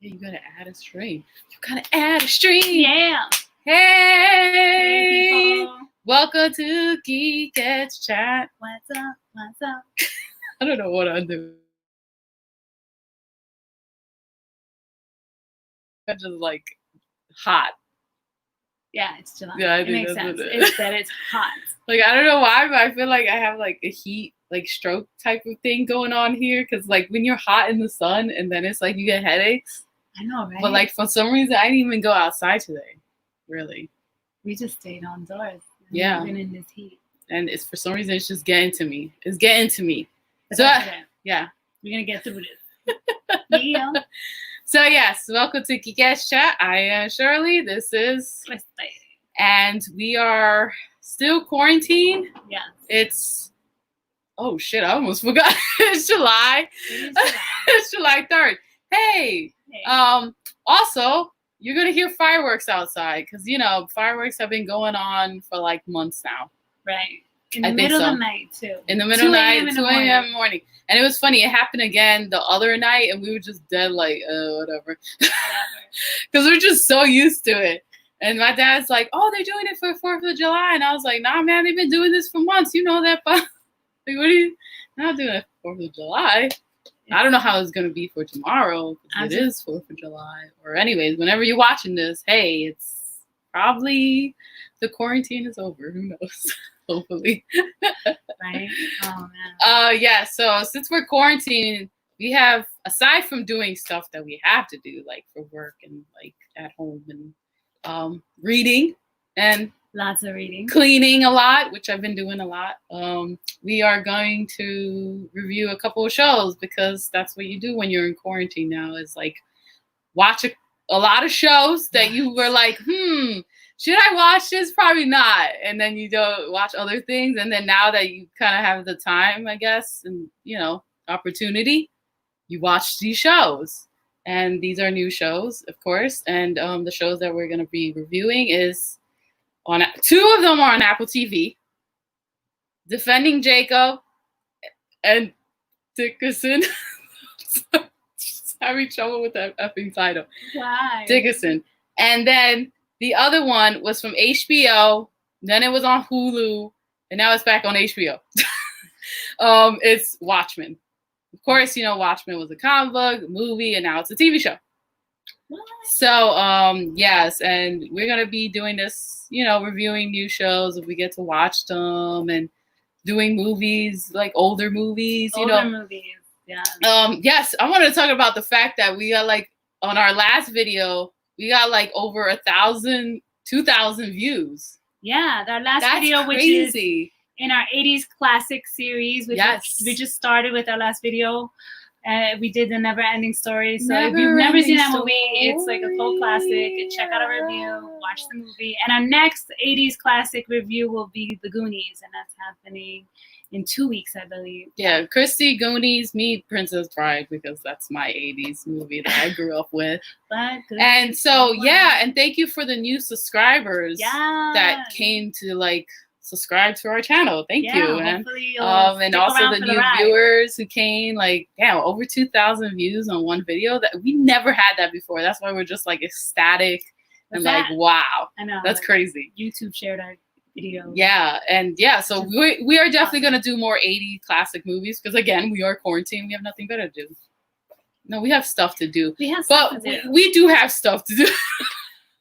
Yeah, you gotta add a string. You gotta add a string. Yeah. Hey, welcome to Geekette Chat. What's up? What's up? I don't know what I'm doing. I'm just like hot. Yeah, it's July. Yeah, I it think makes that's sense. what It's that it's hot. Like, I don't know why, but I feel like I have like a heat, like stroke type of thing going on here. Cause like when you're hot in the sun and then it's like you get headaches. I know, right? But like for some reason, I didn't even go outside today. Really. We just stayed outdoors. Yeah. Even in this heat. And it's for some reason, it's just getting to me. It's getting to me. But So, that's okay. yeah. We're going to get through this. Yeah. So, yes, welcome to Geekette Chat. I am Shirley. This is Christy. And we are still quarantined. Yeah. It's, oh shit, I almost forgot. It's July. It's July 3rd. Hey. Also, you're going to hear fireworks outside because, you know, fireworks have been going on for like months now. Right. In the middle of the night, too. In the middle of the night, 2 a.m. in the morning. And it was funny. It happened again the other night, and we were just dead like, whatever. Because we're just so used to it. And my dad's like, oh, they're doing it for 4th of July. And I was like, nah, man, they've been doing this for months. You know that. Like, what are you not doing it for 4th of July? I don't know how it's going to be for tomorrow. It is 4th of July. Or anyways, whenever you're watching this, hey, it's probably the quarantine is over. Who knows? Hopefully. Right? Oh, man. Yeah, so since we're quarantined, we have, aside from doing stuff that we have to do, like for work and like at home and reading and lots of reading, cleaning a lot, which I've been doing a lot. We are going to review a couple of shows because that's what you do when you're in quarantine now is like watch a lot of shows that you were like, should I watch this? Probably not. And then you don't watch other things. And then now that you kind of have the time, I guess, and, you know, opportunity, you watch these shows. And these are new shows, of course. And the shows that we're going to be reviewing is on 2 of them are on Apple TV. Defending Jacob and Dickinson. Just having trouble with that effing title. Why? Dickinson. And then the other one was from HBO. Then it was on Hulu. And now it's back on HBO. It's Watchmen. Of course, you know, Watchmen was a comic book, movie, and now it's a TV show. What? So, yes, and we're going to be doing this, you know, reviewing new shows if we get to watch them and doing movies, like older movies, movies, yeah. Yes, I want to talk about the fact that we got like, on our last video, we got like over 1,000, 2,000 views. Yeah, that last video, crazy. Which is in our 80s classic series, which we just started with our last video. We did the Never Ending Story. So if you've never seen that movie, it's like a cult classic. Check out our review, watch the movie. And our next 80s classic review will be The Goonies, and that's happening in 2 weeks, I believe. Yeah, Christy, Goonies, me, Princess Bride, because that's my 80s movie that I grew up with. And so, yeah, and thank you for the new subscribers that came to like subscribe to our channel. Thank you. And also the new viewers who came, like, over 2,000 views on one video. That we never had that before. That's why we're just like ecstatic and like, wow. I know. That's crazy. YouTube shared our video. Yeah, and yeah, so we are definitely going to do more 80 classic movies because, again, we are quarantined. We have nothing better to do. No, we have stuff to do. We do have stuff to do.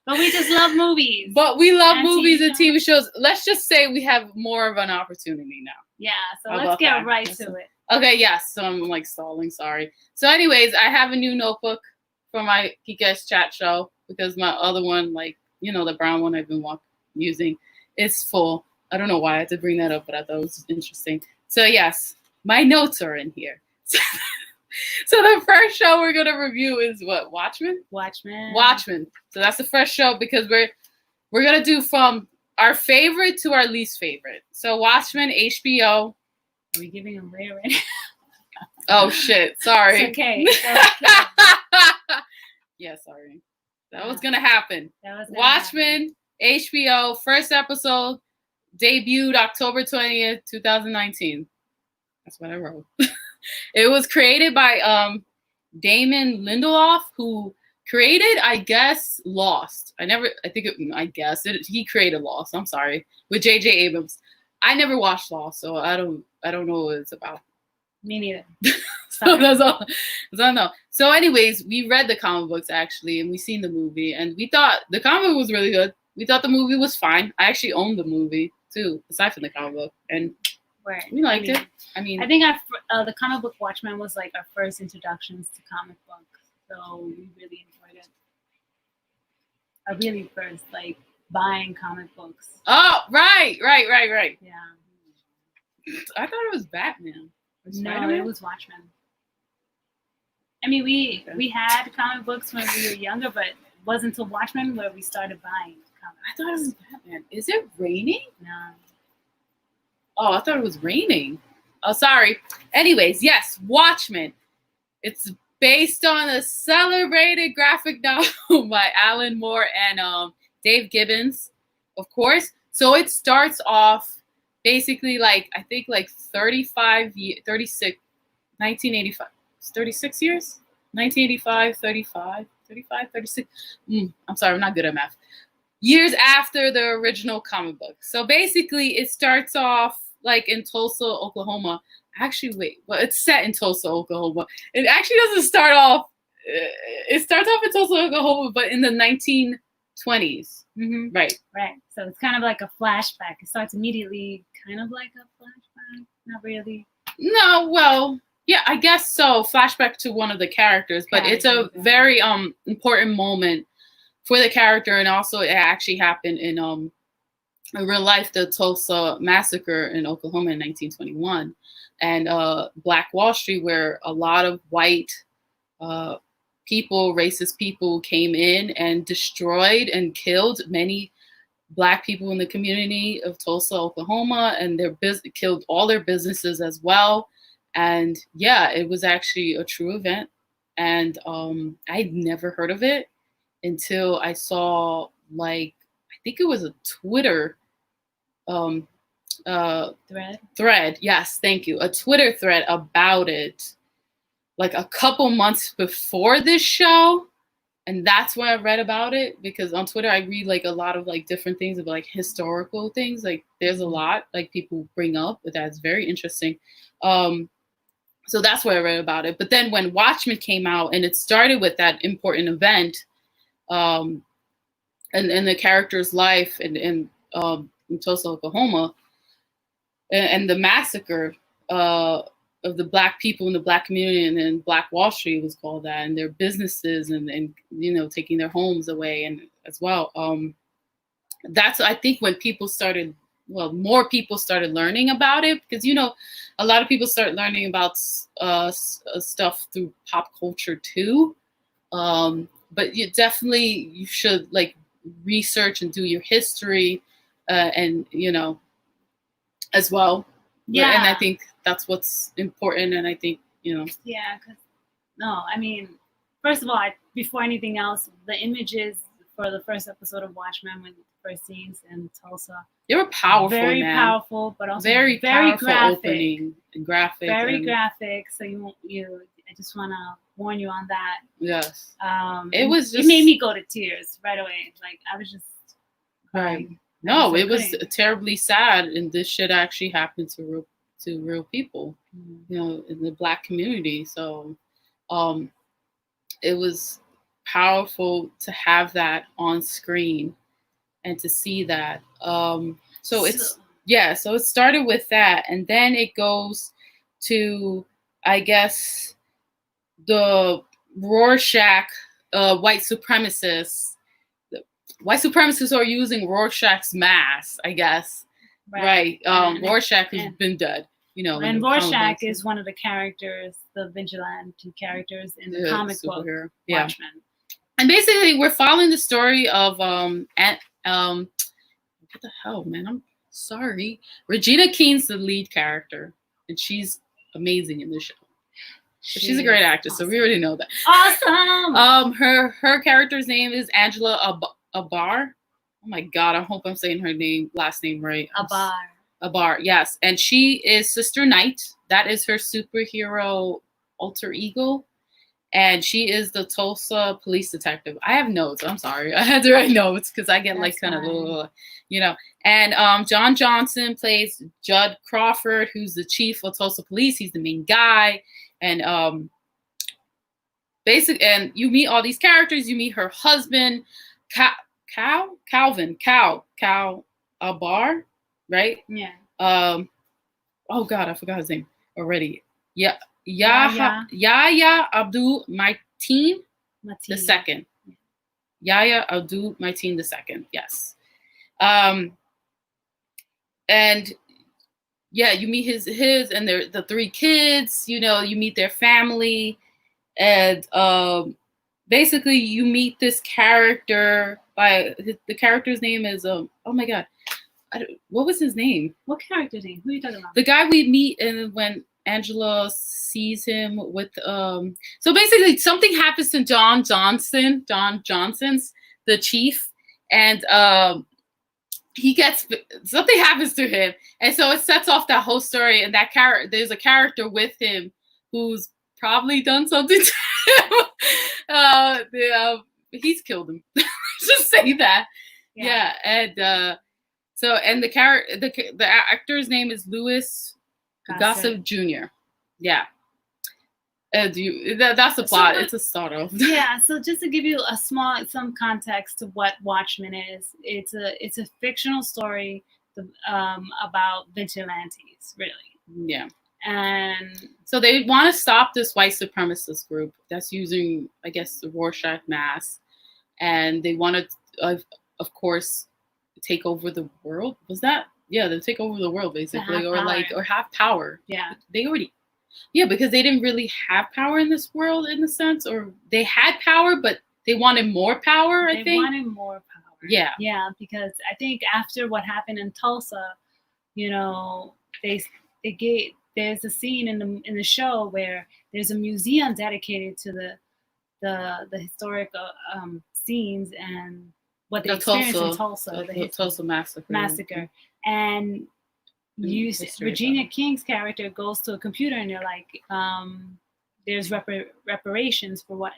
But we just love movies. But we love movies and TV shows. Let's just say we have more of an opportunity now. Yeah, so let's get right to it. Okay, yes. So I'm like stalling, sorry. So anyways, I have a new notebook for my Geekette Chat show because my other one, like, you know, the brown one I've been using, is full. I don't know why I had to bring that up, but I thought it was interesting. So yes, my notes are in here. So the first show we're going to review is what? Watchmen? Watchmen. So that's the first show because we're going to do from our favorite to our least favorite. So Watchmen, HBO. Are we giving them away already? Oh, shit. Sorry. It's okay. Yeah, sorry. That was going to happen. Watchmen, HBO, first episode, debuted October 20th, 2019. That's what I wrote. It was created by Damon Lindelof, who Created, I guess, Lost. He created Lost. I'm sorry, with J.J. Abrams. I never watched Lost, so I don't know what it's about. Me neither. So that's all. I don't know. So, anyways, we read the comic books actually, and we seen the movie, and we thought the comic book was really good. We thought the movie was fine. I actually owned the movie too, aside from the comic book, and we liked it. I think the comic book Watchmen was like our first introductions to comic books, so we really enjoyed it. Our really first like buying comic books. Oh, right. Yeah. I thought it was Batman. No, it was Watchmen. I mean, we had comic books when we were younger, but it wasn't until Watchmen where we started buying comics. I thought it was Batman. Is it raining? No. Oh, I thought it was raining. Oh, sorry. Anyways, yes, Watchmen. It's based on a celebrated graphic novel by Alan Moore and Dave Gibbons, of course. So it starts off basically like, I think like 1985, 36 years? 1985, 36. I'm sorry, I'm not good at math. Years after the original comic book. So basically it starts off like in Tulsa, Oklahoma. Actually, it's set in Tulsa, Oklahoma. It actually doesn't start off, it starts off in Tulsa, Oklahoma, but in the 1920s. Mm-hmm. Right. So it's kind of like a flashback. It starts immediately kind of like a flashback. Not really. No, well, yeah, I guess so. Flashback to one of the characters, but it's a very important moment for the character, and also it actually happened in real life, the Tulsa massacre in Oklahoma in 1921, and Black Wall Street, where a lot of white people, racist people, came in and destroyed and killed many Black people in the community of Tulsa, Oklahoma, and killed all their businesses as well. And yeah, it was actually a true event, and I'd never heard of it until I saw, like, I think it was a Twitter thread. Yes, thank you. A Twitter thread about it, like a couple months before this show. And that's when I read about it, because on Twitter, I read like a lot of like different things about like historical things. Like there's a lot like people bring up, but that's very interesting. So that's where I read about it. But then when Watchmen came out, and it started with that important event, and the character's life in Tulsa, Oklahoma, and the massacre of the Black people in the Black community, and then Black Wall Street was called that, and their businesses and taking their homes away, and as well. That's, I think, when more people started learning about it, because a lot of people start learning about stuff through pop culture too. But you should like research and do your history, and as well. Yeah. And I think that's what's important. And I think, Yeah, I mean, first of all, before anything else, the images for the first episode of Watchmen, when the first scenes in Tulsa, they were powerful, very powerful, but also very powerful graphic. Opening and graphic. Very graphic. So I just want to warn you on that. Yes. It made me go to tears right away. Like I was just right. No, it was terribly sad, and this shit actually happened to real people, in the Black community. So, it was powerful to have that on screen and to see that. So it started with that, and then it goes to, I guess, the Rorschach white supremacists. White supremacists are using Rorschach's mask, I guess. Right. Rorschach has been dead, And Rorschach is one of the characters, the vigilante characters in the comic book Watchmen. And basically, we're following the story of what the hell, man? I'm sorry. Regina King's the lead character, and she's amazing in this show. She's a great actress, so we already know that. Awesome. Her character's name is Angela Abar. Oh my God, I hope I'm saying her last name right. Abar, yes. And she is Sister Night. That is her superhero alter ego. and she is the Tulsa police detective. I have notes. I'm sorry. I had to write notes because I get kind of, And John Johnson plays Judd Crawford, who's the chief of Tulsa police. He's the main guy. And and you meet all these characters. You meet her husband, Calvin Albar, right? Yeah. Oh God, I forgot his name already. Yeah. Yahya Abdul Mateen the second. Yahya Abdul Mateen the second. Yes. And yeah, you meet his and the three kids. You meet their family, and basically you meet this character the character's name is oh my God, what was his name? What character's name? Who are you talking about? The guy we meet and when Angela sees him with so basically something happens to John Johnson's the chief, and something happens to him, and so it sets off that whole story. And that there's a character with him who's probably done something to him. He's killed him. Just say that. Yeah. And so and the actor's name is Louis Gossett Jr. Yeah. That's the plot. It's a start off. Yeah. So just to give you some context to what Watchmen is, it's a fictional story about vigilantes, really. Yeah. And so they want to stop this white supremacist group that's using, I guess, the Rorschach mask, and they want to, of course, take over the world. Was that? Yeah, they take over the world basically, or have power. Yeah, they already. Yeah, because they didn't really have power in this world in a sense, or they had power, but they wanted more power. I think they wanted more power. Yeah, yeah, because I think after what happened in Tulsa, there's a scene in the show where there's a museum dedicated to the historic scenes and what they experienced in Tulsa, the Tulsa massacre. And Regina King's character goes to a computer and they're like, there's reparations for what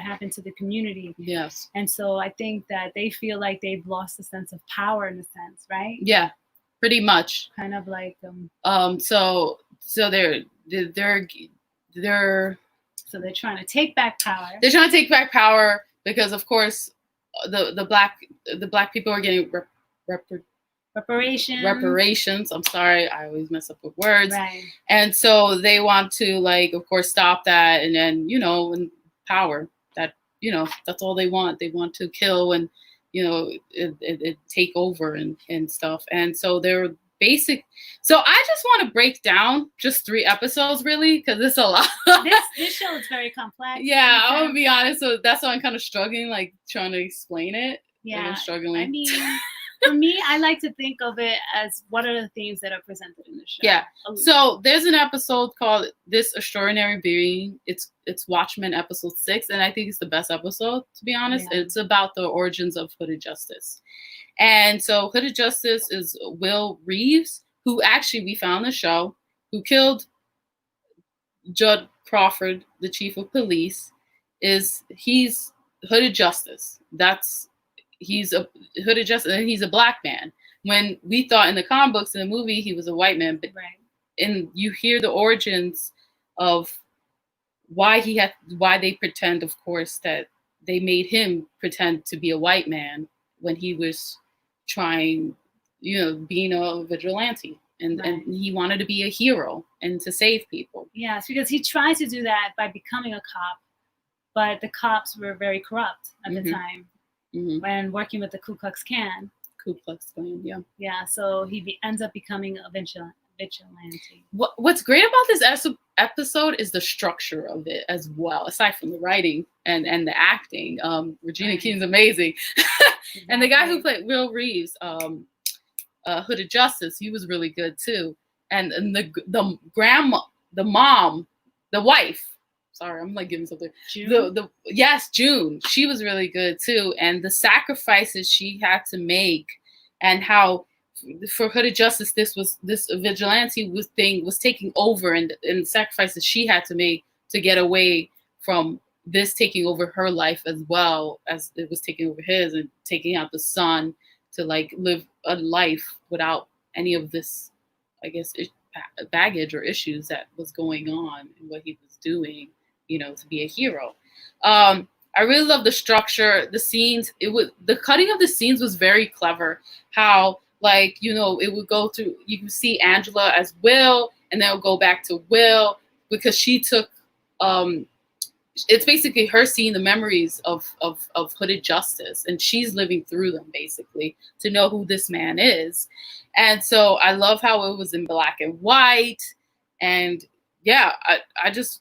happened to the community. Yes. And so I think that they feel like they've lost a sense of power in a sense, right? Yeah, pretty much. Kind of like So they're trying to take back power. They're trying to take back power because, of course, the black people are getting reparations. I'm sorry, I always mess up with words. Right. And so they want to, of course, stop that, and then and power. That that's all they want. They want to kill and it take over and stuff. And so they're basic. So I just want to break down just 3 episodes really, because it's a lot. this show is very complex. Yeah, I'm gonna be honest. So that's why I'm kind of struggling, trying to explain it. Yeah, I'm struggling. I mean, for me, I like to think of it as what are the themes that are presented in the show. Yeah. So there's an episode called "This Extraordinary Being." It's Watchmen episode 6, and I think it's the best episode, to be honest. Yeah. It's about the origins of Hooded Justice. And so Hooded Justice is Will Reeves, who actually we found in the show, who killed Judd Crawford, the chief of police. He's Hooded Justice. He's a Hooded Justice, and he's a black man. When we thought in the comic books, in the movie, he was a white man, but right. And you hear the origins of why they pretend, of course, that they made him pretend to be a white man when he was trying, being a vigilante, and he wanted to be a hero and to save people. Yes, because he tried to do that by becoming a cop, but the cops were very corrupt at the time. Mm-hmm. When working with the Ku Klux Klan. Yeah. Yeah, so he ends up becoming a vigilante. What's great about this episode is the structure of it as well, aside from the writing and the acting. Regina King's amazing. Exactly. And the guy who played Will Reeves, Hooded Justice, he was really good too. And the grandma, the mom, the wife, sorry, I'm giving something. June? June. She was really good too. And the sacrifices she had to make, and how for Hooded Justice, this vigilante was taking over, and the sacrifices she had to make to get away from this taking over her life as well as it was taking over his, and taking out the son to like live a life without any of this, I guess, baggage or issues that was going on and what he was doing, to be a hero. I really love the structure, the scenes. The cutting of the scenes was very clever. How, like, it would go through, you can see Angela as Will, and then it'll go back to Will, because she took, it's basically her seeing the memories of Hooded Justice, and she's living through them basically to know who this man is. And so I love how it was in black and white, and yeah,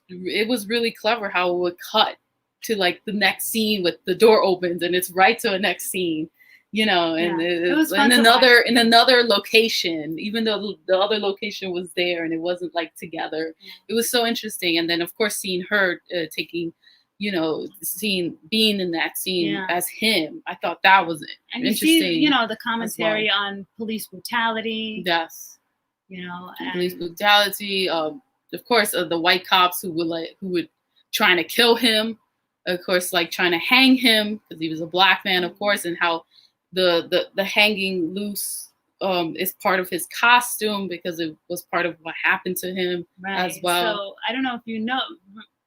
it was really clever how it would cut to like the next scene with the door opens and it's right to a next scene, and it was in another location, even though the other location was there and it wasn't like together. It was so interesting. And then of course seeing her taking, being in that scene as him, I thought that was interesting. You see, the commentary on police brutality. Yes. Police brutality. Of course, the white cops who would trying to kill him. Of course, like trying to hang him because he was a black man, of course, and how the hanging loose is part of his costume because it was part of what happened to him as well. So I don't know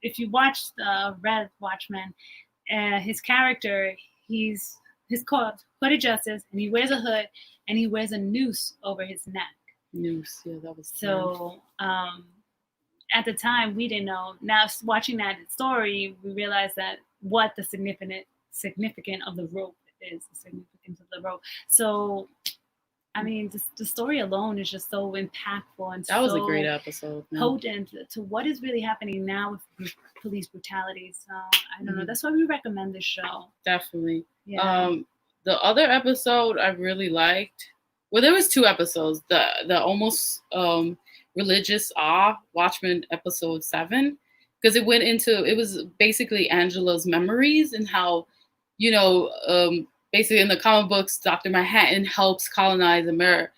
if you watched read Watchmen, his character, he's called Hooded Justice, and he wears a hood and he wears a noose over his neck. Noose, yeah, that was so. At the time, we didn't know. Now, watching that story, we realized that what the significance of the rope is, the significance of the rope. So, I mean, the story alone is just so impactful and that was a great episode. Potent to what is really happening now with police brutality. So, I don't know. That's why we recommend this show. Definitely. Yeah. The other episode I really liked. Well, there was 2 episodes. The almost religious Watchmen episode 7, because it was basically Angela's memories and how, basically in the comic books, Dr. Manhattan helps colonize America,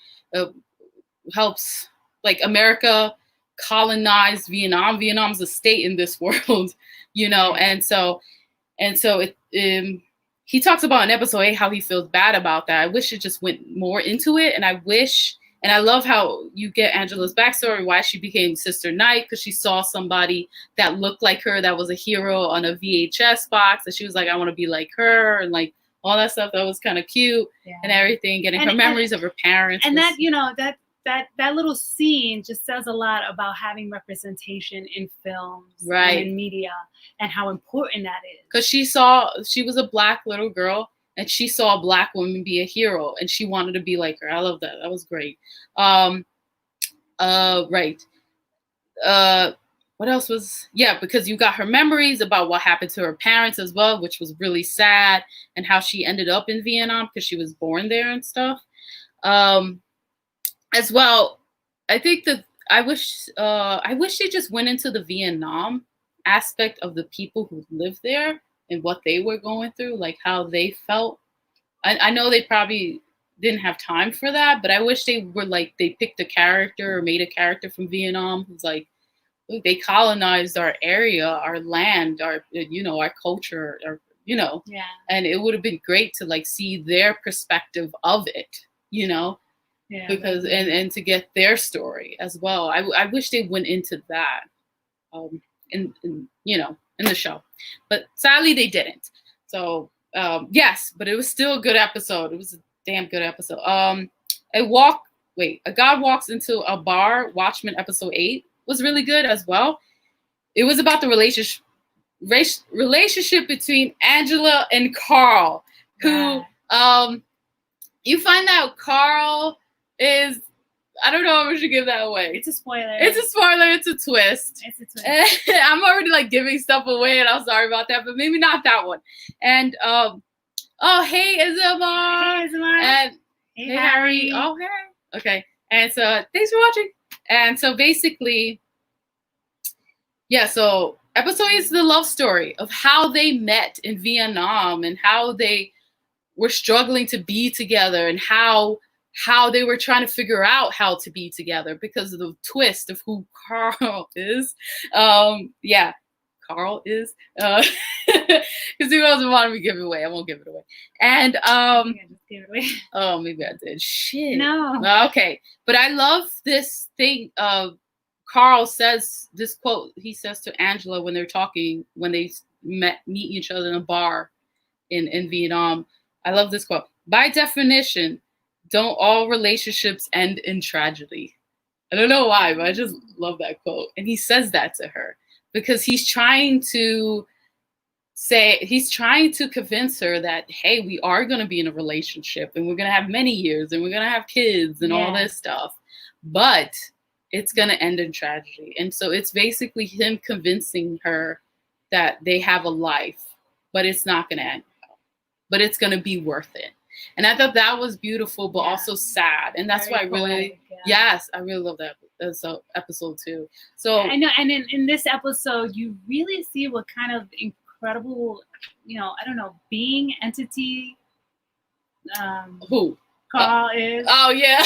helps like America colonize Vietnam. Vietnam's a state in this world, and so he talks about in episode 8 how he feels bad about that. I wish it just went more into it, and I love how you get Angela's backstory, why she became Sister Night, because she saw somebody that looked like her, that was a hero on a VHS box, and she was like, I want to be like her, and like all that stuff. That was kind of cute and everything, getting her memories of her parents. And that little scene just says a lot about having representation in films and in media, and how important that is. Because she was a black little girl, and she saw a black woman be a hero, and she wanted to be like her. I love that. That was great. What else was? Yeah, because you got her memories about what happened to her parents as well, which was really sad, and how she ended up in Vietnam because she was born there and stuff. As well, I think that I wish they just went into the Vietnam aspect of the people who lived there and what they were going through, like how they felt. I know they probably didn't have time for that, but I wish they picked a character or made a character from Vietnam who's like, look, they colonized our area, our land, our culture, and it would have been great to like see their perspective of it, because and to get their story as well. I wish they went into that, in the show, but sadly they didn't. So yes, but it was still a good episode. It was a damn good episode. A God Walks into a Bar, Watchmen episode 8 was really good as well. It was about the relationship between Angela and Carl, who you find out Carl is, I don't know if we should give that away. It's a spoiler. It's a spoiler. It's a twist. It's a twist. I'm already like giving stuff away, and I'm sorry about that, but maybe not that one. And hey Isabel. Hey Isabel. And hey Harry. Oh hey. Okay. And so thanks for watching. And so basically, so episode 8 is the love story of how they met in Vietnam and how they were struggling to be together, and how they were trying to figure out how to be together because of the twist of who Carl is. Carl is, because he doesn't want me to give it away. I won't give it away. And I think I just gave it away. oh, maybe I did. Shit. No. Okay, but I love this thing. Carl says this quote. He says to Angela when they're talking, when they meet each other in a bar in Vietnam. I love this quote. By definition, don't all relationships end in tragedy? I don't know why, but I just love that quote. And he says that to her because he's trying to convince her that, hey, we are going to be in a relationship and we're going to have many years and we're going to have kids and all this stuff. But it's going to end in tragedy. And so it's basically him convincing her that they have a life, but it's not going to end well. But it's going to be worth it. And I thought that was beautiful, but also sad. And that's why I really, I really love that episode too. So I know. And in this episode, you really see what kind of incredible, being entity who Carl is. Oh, yeah.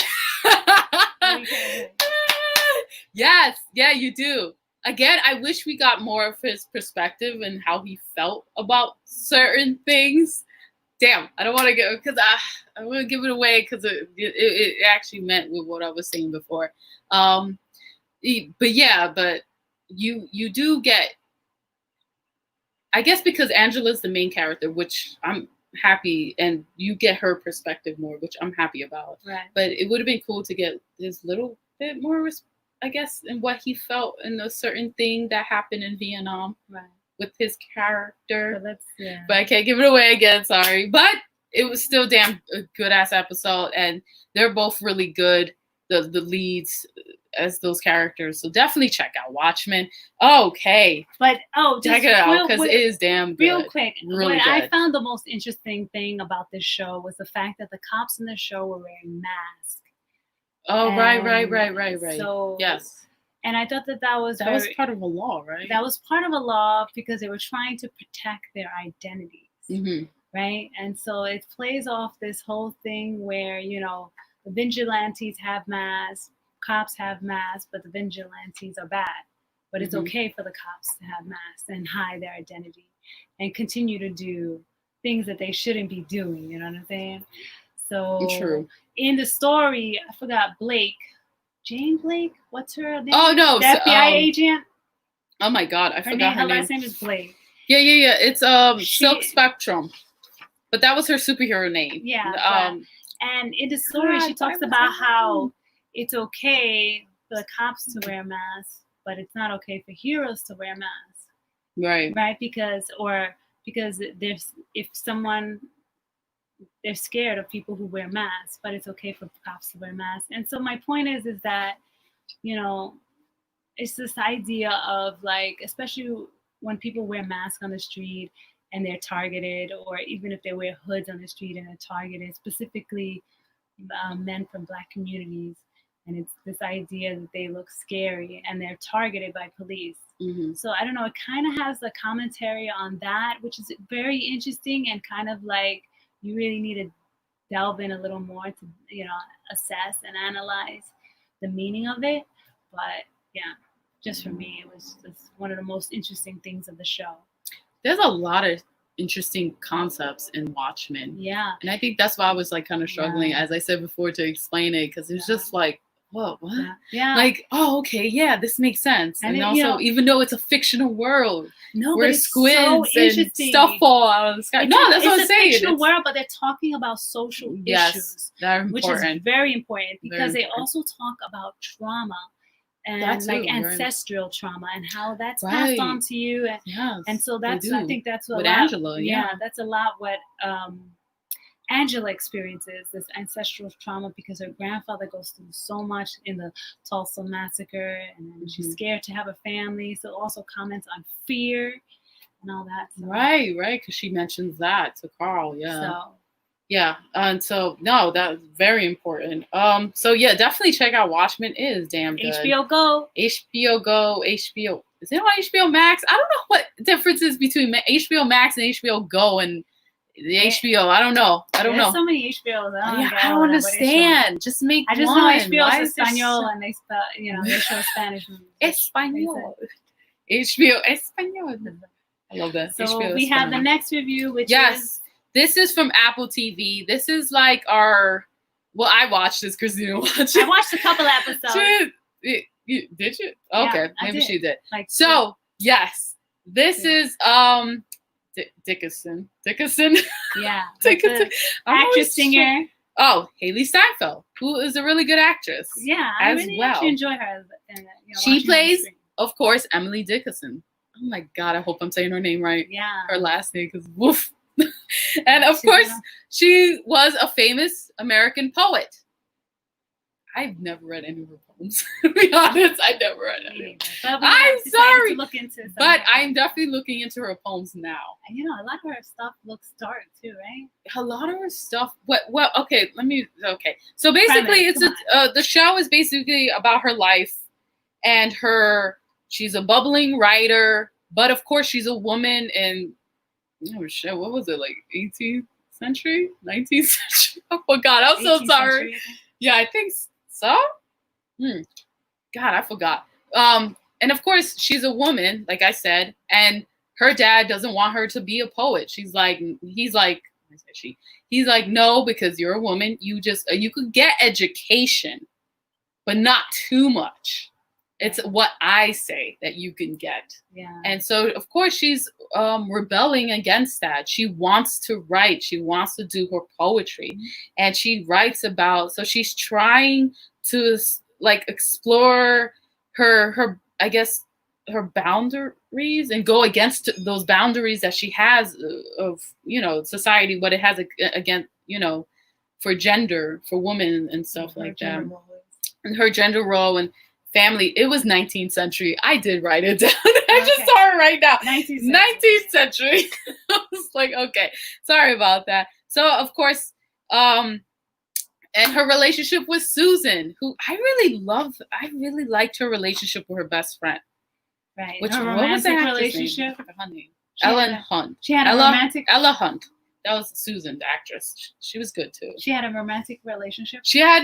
Yes. Yeah, you do. Again, I wish we got more of his perspective and how he felt about certain things. Damn, I don't want to get, because I want to give it away because it actually meant with what I was saying before. But you do get, I guess because Angela's the main character, which I'm happy, and you get her perspective more, which I'm happy about. Right. But it would have been cool to get this little bit more, I guess, in what he felt in a certain thing that happened in Vietnam. Right. With his character. But I can't give it away again, sorry. But it was still damn a good ass episode, and they're both really good, the leads as those characters. So definitely check out Watchmen. Okay. But check it out because it is damn good. Real quick. Really what good. I found the most interesting thing about this show was the fact that the cops in the show were wearing masks. Oh, right. So yes. And I thought that was part of a law, right? That was part of a law because they were trying to protect their identities, right? And so it plays off this whole thing where, the vigilantes have masks, cops have masks, but the vigilantes are bad. But it's okay for the cops to have masks and hide their identity and continue to do things that they shouldn't be doing, you know what I'm saying? So true. In the story, I forgot Blake. Jane Blake? What's her name? Oh, no. The FBI agent? Oh, my God. I forgot her name. Her last name is Blake. Yeah. It's Silk Spectrum. But that was her superhero name. Yeah. And in the story, she talks about how it's okay for the cops to wear masks, but it's not okay for heroes to wear masks. Right. Right? Because they're scared of people who wear masks, but it's okay for cops to wear masks. And so my point is that, it's this idea of like, especially when people wear masks on the street and they're targeted, or even if they wear hoods on the street and they're targeted, specifically men from Black communities. And it's this idea that they look scary and they're targeted by police. So I don't know, it kind of has a commentary on that, which is very interesting and kind of like, you really need to delve in a little more to, assess and analyze the meaning of it. But yeah, just for me, it was just one of the most interesting things of the show. There's a lot of interesting concepts in Watchmen. Yeah. And I think that's why I was like kind of struggling, as I said before, to explain it, because it's just like, whoa, what? Yeah. Like, oh, okay, yeah, this makes sense. And also, even though it's a fictional world, where squids and stuff fall out of the sky. That's what I'm saying. It's a fictional world, but they're talking about social issues, which is very important because they also talk about trauma and ancestral trauma and how that's passed on to you. And so I think that's what Angela. That's a lot what Angela experiences, this ancestral trauma, because her grandfather goes through so much in the Tulsa massacre, and she's scared to have a family. So also comments on fear and all that. So. Right, because she mentions that to Carl. And so that's very important. So yeah, definitely check out Watchmen. It is damn good. HBO Go. Is it on HBO Max? I don't know what difference is between HBO Max and HBO Go and the HBO. I don't know. There's so many HBOs. I don't understand. Just make I just one. know HBO is Espanol, and they spell, they show Spanish movies. Espanol. HBO Español. I love that. So HBO we have the Español. next review, which is... This is from Apple TV. This is like our... Well, I watched this. Christina watched it. I watched a couple episodes. Did you? Okay, yeah, maybe she did. Like, so, yes. This is Dickinson. Yeah. Dickinson. Actress, singer. Oh, Haley Steinfeld, who is a really good actress. Yeah, I really actually enjoy her. She plays, of course, Emily Dickinson. Oh my God, I hope I'm saying her name right. Yeah. Her last name, because woof. And of course, she was a famous American poet. I've never read any of her poems. To be honest, I never read any. I'm sorry, but I'm definitely looking into her poems now. And a lot of her stuff looks dark too, right? A lot of her stuff. Well, okay. Okay. So basically, the show is basically about her life and her. She's a bubbling writer, but of course, she's a woman in. Oh shit! What was it, like 18th century, 19th century? Oh my God, I'm so sorry. Yeah, I think so. God, I forgot. And of course, she's a woman, like I said, and her dad doesn't want her to be a poet. He's like, no, because you're a woman. You could get education, but not too much. It's what I say that you can get. Yeah. And so, of course, she's rebelling against that. She wants to write. She wants to do her poetry. Mm-hmm. And she writes about, so she's trying to like explore her I guess, her boundaries and go against those boundaries that she has of, society, what it has against, for gender, for women and stuff like that. And her gender role and family. It was 19th century. I did write it down. I just saw it right now. 19th century. I was like, okay, sorry about that. So of course, and her relationship with Susan, who I really liked her relationship with her best friend. Right. Which her romantic relationship. Ellen Hunt. She had a romantic. Ella Hunt. That was Susan, the actress. She was good too. She had a romantic relationship. She had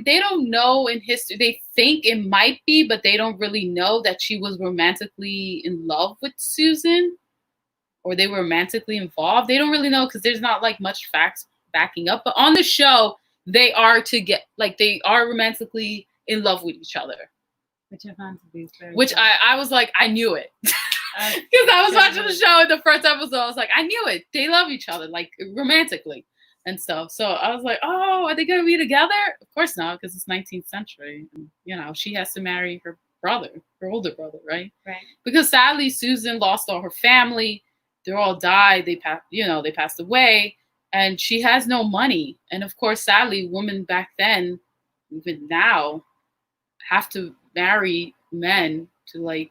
they don't know in history. They think it might be, but they don't really know that she was romantically in love with Susan, or they were romantically involved. They don't really know because there's not like much facts backing up. But on the show, they are romantically in love with each other. Which I found to be very. Which I was like, I knew it. Because I was watching the show in the first episode, I was like, I knew it. They love each other, like romantically and stuff. So I was like, oh, are they gonna be together? Of course not, because it's 19th century. And, she has to marry her brother, her older brother, right? Right. Because sadly, Susan lost all her family. They all died. They passed away, and she has no money. And of course, sadly, women back then, even now, have to marry men to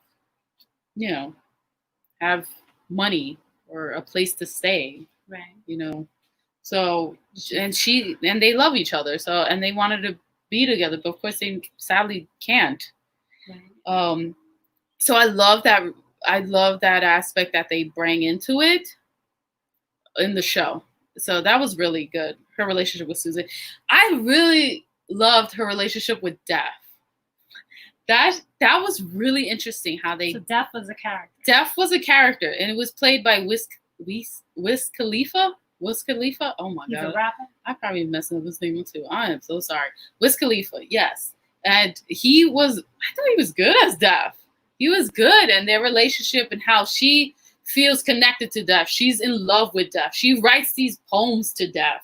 have money or a place to stay, right? So and they love each other, so and they wanted to be together, but of course they sadly can't. Right. So I love that aspect that they bring into it in the show. So that was really good. Her relationship with Susan. I really loved her relationship with Def. That was really interesting how they. So Def was a character. Def was a character, and it was played by Wiz Khalifa. Wiz Khalifa. Oh my God. He's a rapper. I probably messing up his name too. I am so sorry. Wiz Khalifa. Yes, and he was. I thought he was good as Def. He was good, and their relationship and how she feels connected to Def. She's in love with Def. She writes these poems to Def.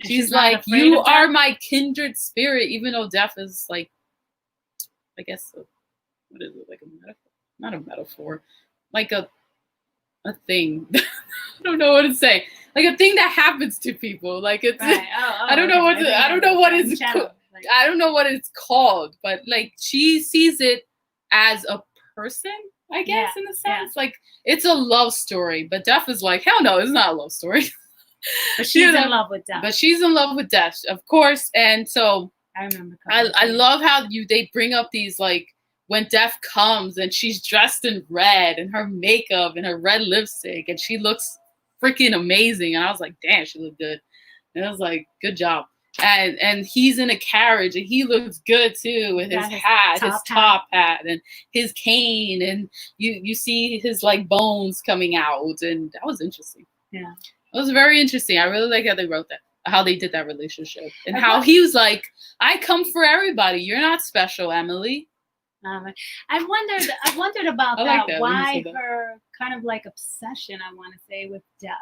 She's like, "You are my kindred spirit," even though Def is like. I guess, what is it, like a metaphor? Not a metaphor, like a thing. I don't know what to say. Like a thing that happens to people. Like it's, right. I don't know I don't know what it's called, but like she sees it as a person, I guess, in a sense. Yeah. Like it's a love story, but Def is like, hell no, it's not a love story. But she's in love with Def. But she's in love with Def, of course, and so. I remember. I love how they bring up these like when Def comes and she's dressed in red and her makeup and her red lipstick and she looks freaking amazing, and I was like, damn, she looked good. And I was like, good job. And he's in a carriage and he looks good too with his hat, his top hat and his cane, and you see his like bones coming out, and that was interesting. Yeah, it was very interesting. I really like how they wrote that, how they did that relationship, and how he was like, I come for everybody. You're not special, Emily. I wondered about that. Why her kind of like obsession, I want to say, with death.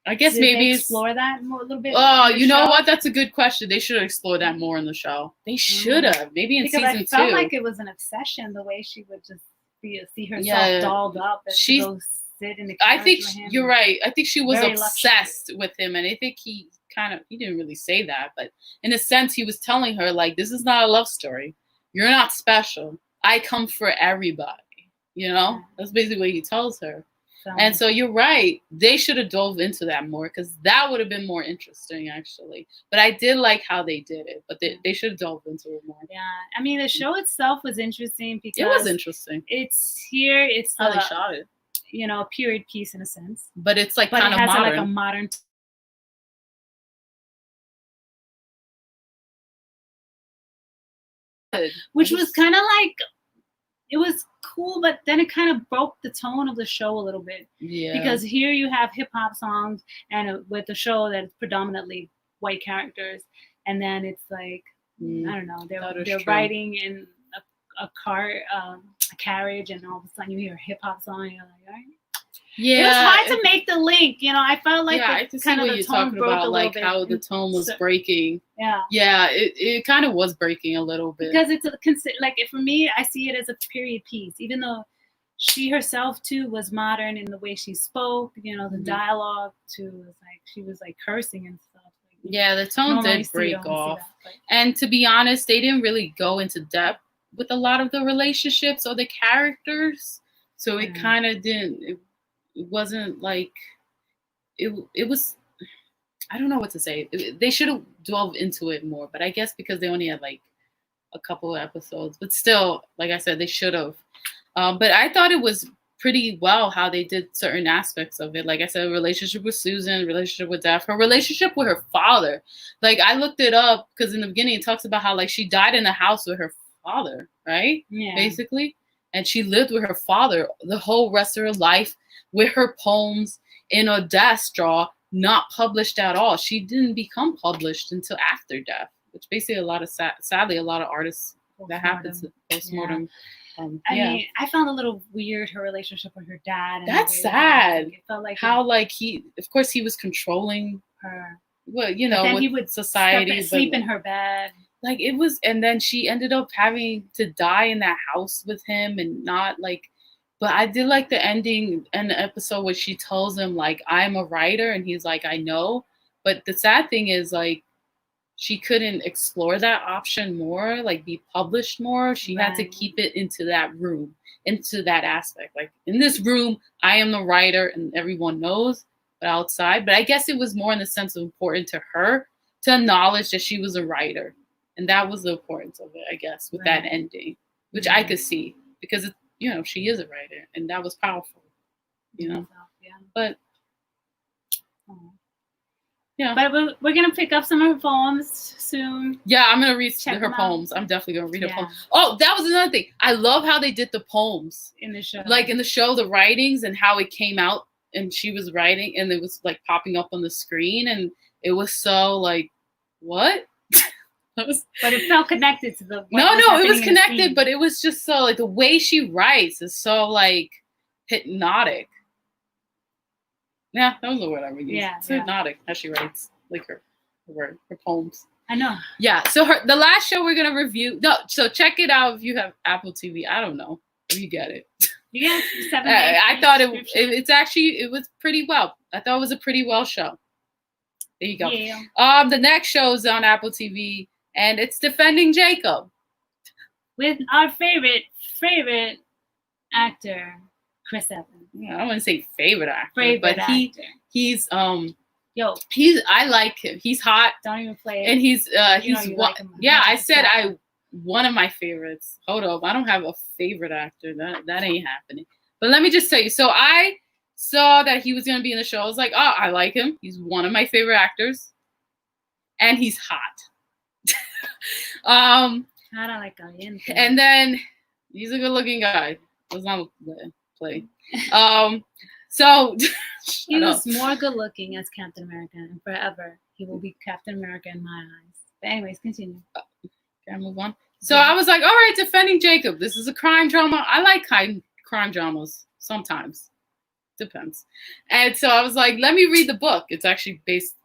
I guess maybe explore that more, a little bit. Oh, you know what? That's a good question. They should have explored that more in the show. They should have. Maybe in season 2. I felt like it was an obsession, the way she would just see herself dolled up and go sit in the carriage. I think you're right. I think she was obsessed with him, and I think he didn't really say that, but in a sense, he was telling her like, this is not a love story. You're not special. I come for everybody. You know, that's basically what he tells her. And so you're right. They should have dove into that more, because that would have been more interesting, actually. But I did like how they did it. But they should have dove into it more. Yeah, I mean, the show itself was interesting because it was interesting. It's how they shot it. You know, a period piece in a sense. But it's like kind of modern. Like a modern. Which was kind of like, it was cool, but then it kind of broke the tone of the show a little bit. Yeah. Because here you have hip hop songs, and with a show that's predominantly white characters, and then it's like I don't know, they're riding in a car, a carriage, and all of a sudden you hear a hip hop song, and you're like, all right. Yeah, it was hard to make the link. You know, I felt like I can see what you're talking about, like how the tone was breaking. Yeah, it kind of was breaking a little bit, because it's like, for me, I see it as a period piece, even though she herself too was modern in the way she spoke. You know, the dialogue too was like, she was like cursing and stuff. Like, yeah, the tone did break off, and to be honest, they didn't really go into depth with a lot of the relationships or the characters, so it kind of didn't. It wasn't like it was. I don't know what to say. They should have delved into it more, but I guess because they only had like a couple of episodes, but still, like I said, they should have. But I thought it was pretty well how they did certain aspects of it. Like I said, relationship with Susan, relationship with Daphne, her relationship with her father. Like I looked it up because in the beginning it talks about how like she died in the house with her father, right? Yeah. Basically, and she lived with her father the whole rest of her life, with her poems in a desk drawer, not published at all. She didn't become published until after death, which basically sadly a lot of artists that happens postmortem. I mean, I found a little weird her relationship with her dad. That's sad. It felt like how like he, of course, he was controlling her. Well, you know, then with he would society, sleep in her bed. Like it was, and then she ended up having to die in that house with him, and not like. But I did like the ending in the episode where she tells him, like, I'm a writer. And he's like, I know. But the sad thing is, like, she couldn't explore that option more, like, be published more. She had to keep it into that room, into that aspect. Like, in this room, I am the writer and everyone knows, but outside. But I guess it was more in the sense of important to her to acknowledge that she was a writer. And that was the importance of it, I guess, with that ending, which I could see. Because it's, you know, she is a writer, and that was powerful, you know. But but we're gonna pick up some of her poems soon. Yeah, I'm gonna read her poems. I'm definitely gonna read her poems. Oh, that was another thing. I love how they did the poems in the show. Like in the show, the writings and how it came out, and she was writing, and it was like popping up on the screen, and it was so like, what? But it felt connected to the. No, it was connected, but it was just so like the way she writes is so like hypnotic. Yeah, that was the word I would use. Yeah, it's hypnotic how she writes, like her poems. I know. Yeah, so the last show we're gonna review. No, so check it out if you have Apple TV. I don't know if you get it. Yeah, 7 days. I thought it's actually it was pretty well. I thought it was a pretty well show. There you go. Yeah. The next show is on Apple TV. And it's Defending Jacob. With our favorite actor, Chris Evans. Yeah, I don't want to say favorite actor, but he's I like him. He's hot. Don't even play it. And he's like I said one of my favorites. Hold up, I don't have a favorite actor. That ain't happening. But let me just tell you. So I saw that he was gonna be in the show. I was like, oh, I like him. He's one of my favorite actors. And he's hot. Cara like caliente. And then he's a good-looking guy. Let's not play. So he was more good-looking as Captain America, and forever he will be Captain America in my eyes. But anyways, continue. Can I move on? So I was like, all right, Defending Jacob. This is a crime drama. I like crime dramas sometimes. Depends. And so I was like, let me read the book. It's actually based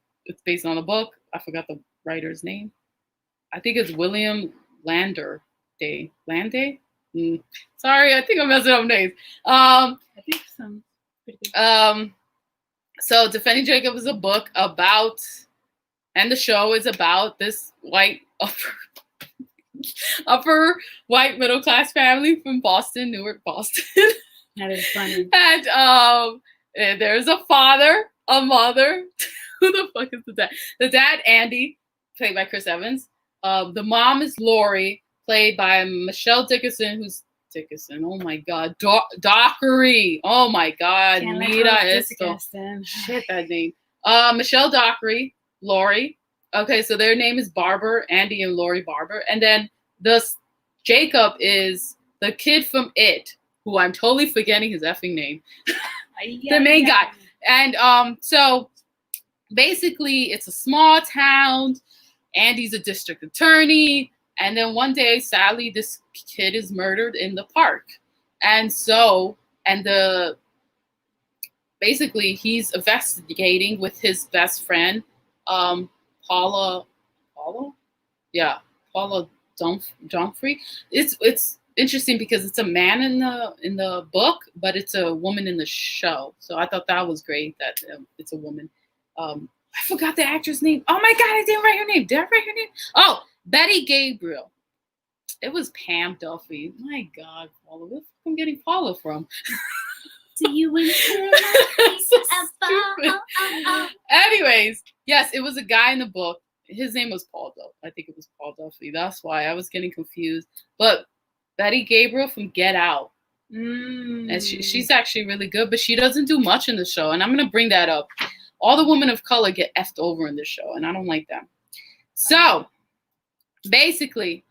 on a book. I forgot the writer's name. I think it's William Landay. Sorry, I think I'm messing up names. I think some pretty good. So Defending Jacob is a book about, and the show is about this white upper white middle class family from Boston, Newark, Boston. That is funny. And there's a father, a mother. Who the fuck is the dad? The dad, Andy, played by Chris Evans. The mom is Lori, played by Michelle Dickinson, who's Dickinson. Oh my God. Dockery. Oh my God. Mira esto. Shit, that name. Michelle Dockery, Lori. Okay, so their name is Barber, Andy and Lori Barber. And then Jacob is the kid from It, who I'm totally forgetting his effing name. The main guy. And so basically it's a small town. Andy's a district attorney. And then one day, sadly, this kid is murdered in the park. And basically he's investigating with his best friend, Paula Dumfrey. It's interesting because it's a man in the book, but it's a woman in the show. So I thought that was great that it's a woman. I forgot the actress name. Oh my God, I didn't write her name. Did I write her name? Oh, Betty Gabriel. It was Pam Duffy. My God, Paula. Where am I getting Paula from? Do you want So stupid. Anyways, yes, it was a guy in the book. His name was Paul Duffy. I think it was Paul Duffy. That's why I was getting confused. But Betty Gabriel from Get Out. And she's actually really good, but she doesn't do much in the show. And I'm going to bring that up. All the women of color get effed over in this show, and I don't like them. So, basically,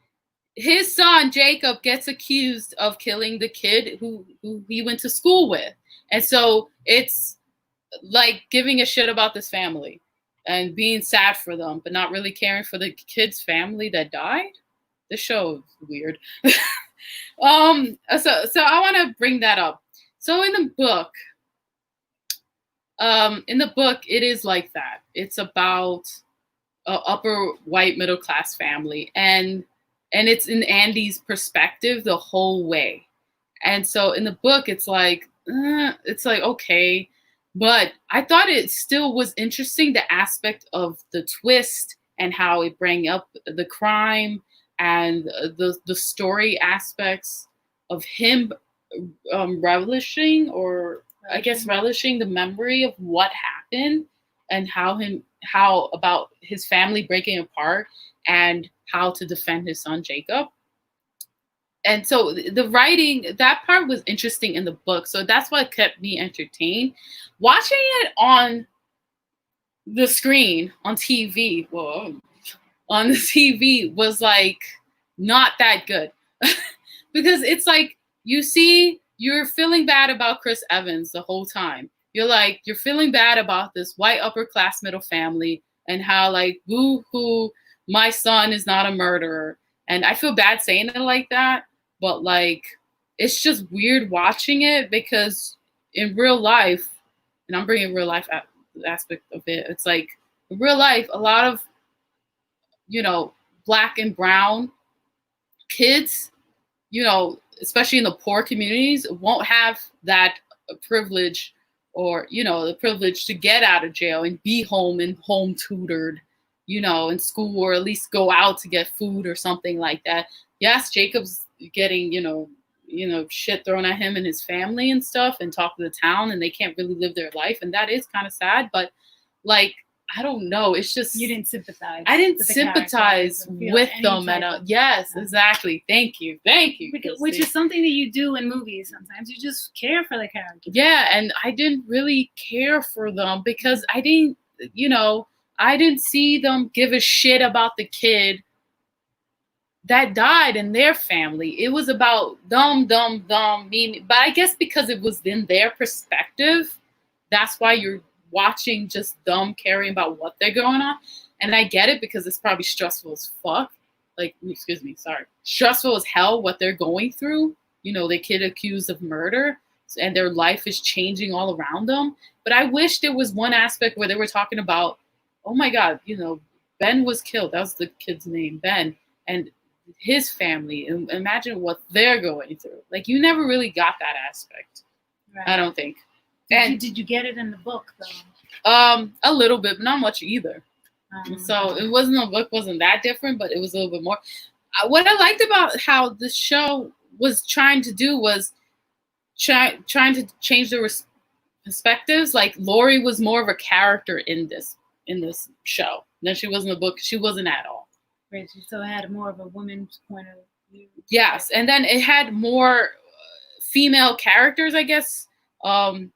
his son, Jacob, gets accused of killing the kid who he went to school with. And so it's like giving a shit about this family and being sad for them, but not really caring for the kid's family that died. This show is weird. So I want to bring that up. So in the book, it is like that. It's about an upper white middle class family, and it's in Andy's perspective the whole way. And so in the book, it's like okay, but I thought it still was interesting, the aspect of the twist and how it bring up the crime and the story aspects of him relishing the memory of what happened and how about his family breaking apart and how to defend his son Jacob. And so the writing, that part was interesting in the book. So that's what kept me entertained. Watching it on the screen, on TV, on the TV was like not that good. Because it's like you're feeling bad about Chris Evans the whole time. You're feeling bad about this white upper class middle family and how like, boo-hoo, my son is not a murderer. And I feel bad saying it like that, but like, it's just weird watching it because in real life, and I'm bringing real life aspect of it, it's like in real life, a lot of, Black and brown kids, especially in the poor communities, won't have that privilege or, the privilege to get out of jail and be home and home tutored, in school, or at least go out to get food or something like that. Yes, Jacob's getting, shit thrown at him and his family and stuff and talk to the town, and they can't really live their life. And that is kind of sad, but like, I don't know. It's just you didn't sympathize. I didn't sympathize with them, and yes, exactly. Thank you, which is something that you do in movies. Sometimes you just care for the character. Yeah, and I didn't really care for them because I didn't see them give a shit about the kid that died in their family. It was about them, meaning, but I guess because it was in their perspective, that's why you're watching just them caring about what they're going on. And I get it because it's probably stressful as fuck. Like, excuse me, sorry. Stressful as hell what they're going through. You know, the kid accused of murder and their life is changing all around them. But I wish there was one aspect where they were talking about, oh my God, you know, Ben was killed. That was the kid's name, Ben. And his family, and imagine what they're going through. Like, you never really got that aspect. Right. I don't think. Did you get it in the book though? A little bit, but not much either. So it wasn't, the book wasn't that different, but it was a little bit more. What I liked about how the show was trying to do was trying to change the perspectives. Like, Laurie was more of a character in this show than she was in the book. She wasn't at all. Right. So it had more of a woman's point of view. Yes, and then it had more female characters, I guess. It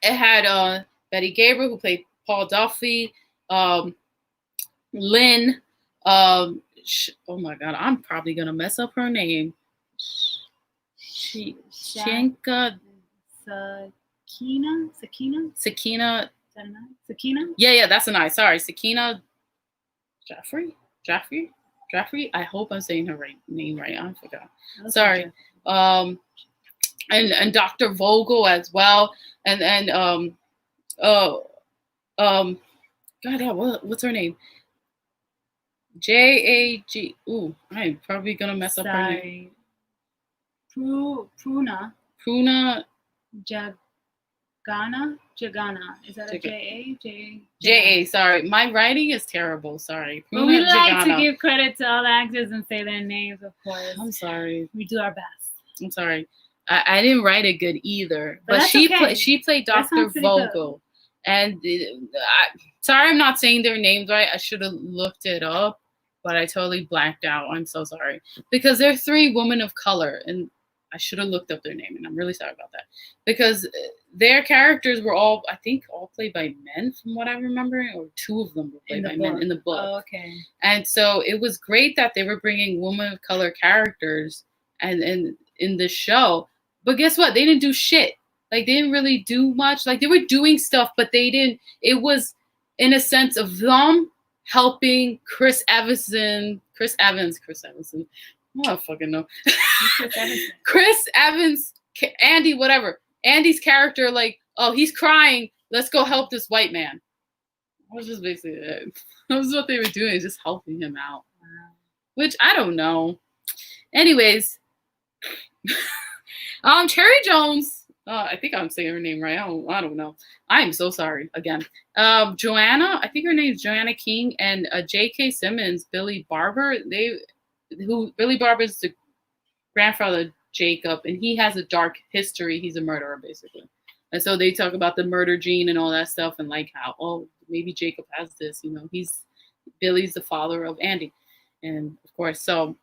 had Betty Gabriel, who played Paul Duffy, Lynn, oh my God, I'm probably gonna mess up her name. Sakina. Yeah, that's an I. Sorry, Sakina Jaffrey. I hope I'm saying her name right. I forgot. Okay. Sorry. And Dr. Vogel as well, and God, yeah, what's her name? J-A-G. Ooh, I'm probably gonna mess up her name. Pruna Jagana. Is that a J-A? J-A, sorry. My writing is terrible, sorry. But we like to give credit to all the actors and say their names, of course. I'm sorry. We do our best. I'm sorry. I didn't write it good either. But she played Dr. Vogel. And sorry I'm not saying their names right. I should have looked it up, but I totally blanked out. I'm so sorry. Because they're 3 women of color, and I should have looked up their name, and I'm really sorry about that. Because their characters were all played by men, from what I remember, or 2 of them were played by men in the book. Oh, okay. And so it was great that they were bringing women of color characters and in the show. But guess what? They didn't do shit. Like, they didn't really do much. Like, they were doing stuff, but they didn't. It was in a sense of them helping Chris Evans. I don't fucking know. Chris Evans, Andy, whatever. Andy's character, like, oh, he's crying. Let's go help this white man. That was just basically it. That was what they were doing, just helping him out. Wow. Which, I don't know. Anyways. Cherry Jones. I think I'm saying her name right. I don't know. I'm so sorry again. Joanna, I think her name is Joanna King, and J.K. Simmons, Billy Barber. Billy Barber is the grandfather of Jacob, and he has a dark history. He's a murderer, basically. And so they talk about the murder gene and all that stuff, and like how, maybe Jacob has this. You know, Billy's the father of Andy, and of course, so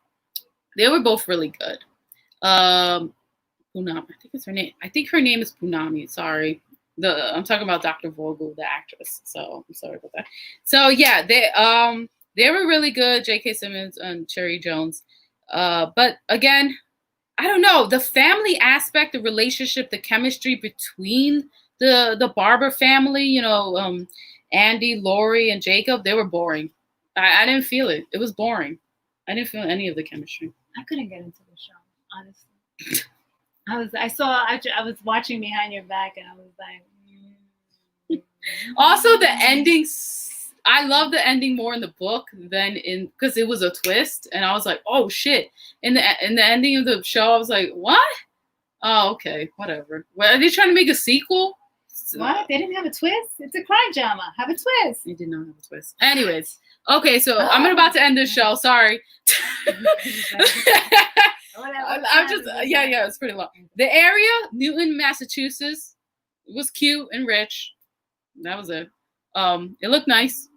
they were both really good. Punami, I think it's her name. I think her name is Punami. Sorry, I'm talking about Dr. Vogel, the actress. So I'm sorry about that. So yeah, they were really good. J.K. Simmons and Cherry Jones. But again, I don't know, the family aspect, the relationship, the chemistry between the Barber family. You know, Andy, Laurie, and Jacob. They were boring. I didn't feel it. It was boring. I didn't feel any of the chemistry. I couldn't get into the show, honestly. I was watching behind your back, and I was like. Also, the endings. I love the ending more in the book than because it was a twist, and I was like, oh shit! In the ending of the show, I was like, what? Oh, okay, whatever. Well, are they trying to make a sequel? What? They didn't have a twist? It's a crime drama. Have a twist. They did not have a twist. Anyways, okay, so I'm about to end this show. Sorry. I'm just it's pretty long. The area, Newton, Massachusetts, was cute and rich. That was it. It looked nice.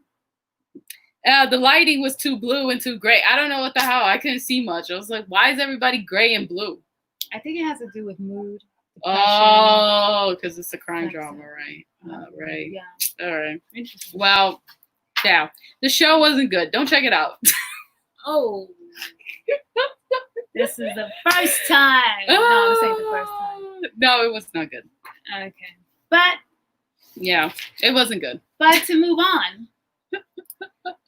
The lighting was too blue and too gray. I don't know what the hell. I couldn't see much. I was like, why is everybody gray and blue? I think it has to do with mood. Oh, because it's a crime drama, right? Right. Yeah. All right. Interesting. Well, yeah. The show wasn't good. Don't check it out. Oh. This is the first time. No, this ain't the first time. No, it was not good. Okay. But. Yeah, it wasn't good. But to move on.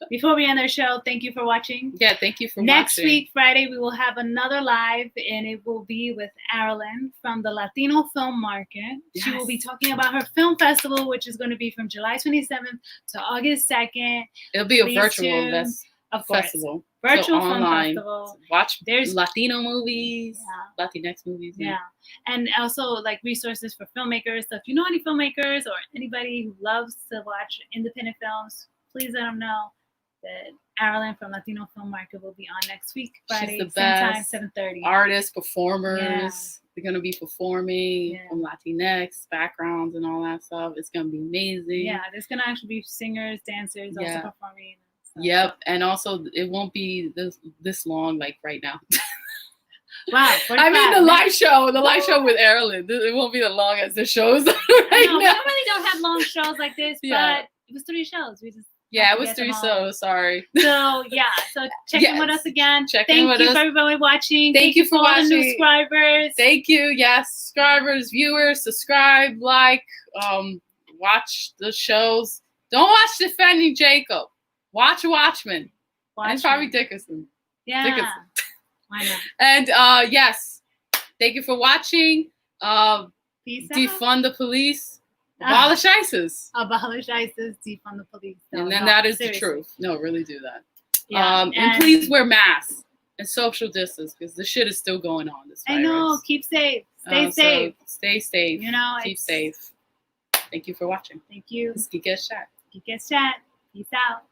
Before we end our show, thank you for watching. Yeah, thank you for watching. Next week, Friday, we will have another live, and it will be with Arilyn from the Latino Film Market. Yes. She will be talking about her film festival, which is going to be from July 27th to August 2nd. It'll be a virtual festival. Virtual film festival. There's Latino movies, Latinx movies. Yeah. And also like resources for filmmakers. So if you know any filmmakers or anybody who loves to watch independent films, please let them know that Arilyn from Latino Film Market will be on next week, Friday, She's the best. Same time, 7:30. Artists, performers. Yeah. They're going to be performing from Latinx backgrounds and all that stuff. It's going to be amazing. Yeah, there's going to actually be singers, dancers also performing. Yep, and also it won't be this long like right now. Wow, I mean the live show with Arilyn. It won't be as long as the shows right now. We don't have long shows like this, but it was 3 shows. We just it was 3 shows. Sorry. So check in with us again. Thank you for everybody watching. Thank you for all watching. The new subscribers. Thank you. Yes, subscribers, viewers, subscribe, like, watch the shows. Don't watch Defending Jacob. Watch Watchmen. And probably Dickinson. Yeah. Dickinson. Why not? And yes, thank you for watching. Peace defund the police. Abolish ISIS. Abolish ISIS. Defund the police. And then that is seriously. The truth. No, really do that. Yeah. And please wear masks and social distance because the shit is still going on. This virus. I know. Keep safe. Stay safe. So stay safe. Keep safe. Thank you for watching. Thank you. Geek Chat. Geek Chat. Peace out.